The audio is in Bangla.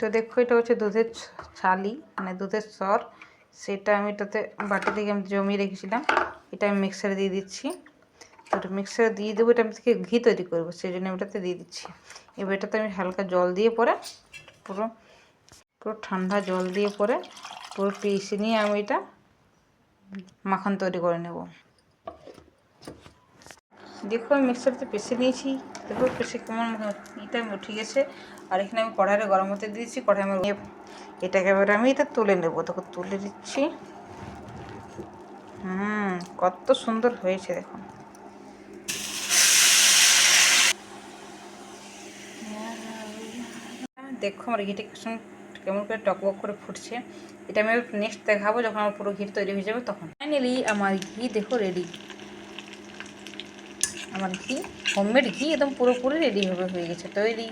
তো দেখো এটা হচ্ছে দুধের ছালি, মানে দুধের সর। সেটা আমি এটাতে বাটি থেকে আমি জমিয়ে রেখেছিলাম, এটা আমি মিক্সারে দিয়ে দিচ্ছি। তো এটা মিক্সারে দিয়ে দেবো, এটা আমি থেকে ঘি তৈরি করবো, সেই জন্য আমি এটাতে দিয়ে দিচ্ছি। এবার এটাতে আমি হালকা জল দিয়ে পরে পুরো পুরো ঠান্ডা জল দিয়ে পরে পুরো পিষে নিয়ে আমি এটা মাখন তৈরি করে নেব। দেখো আমি মিক্সারতে পিষে নিয়েছি, দেখো পিষে কেমন এটা উঠে গেছে। আর এখানে আমি কড়াইয়ে গরম হতে দিয়েছি, কড়াই আমি এটাকে এবার আমি এটা তুলে নেব। দেখো তুলে দিচ্ছি। কত সুন্দর হয়েছে দেখুন। দেখো আমার ঘিটা কেমন করে টকবক করে ফুটছে। এটা আমি নেক্সট দেখাবো যখন আমার পুরো ঘি তৈরি হয়ে যাবে তখন। ফাইনালি আমার ঘি দেখো রেডি। আমার ঘি হোমমেড ঘি একদম পুরোপুরি রেডি হয়ে গেছে, তৈরি।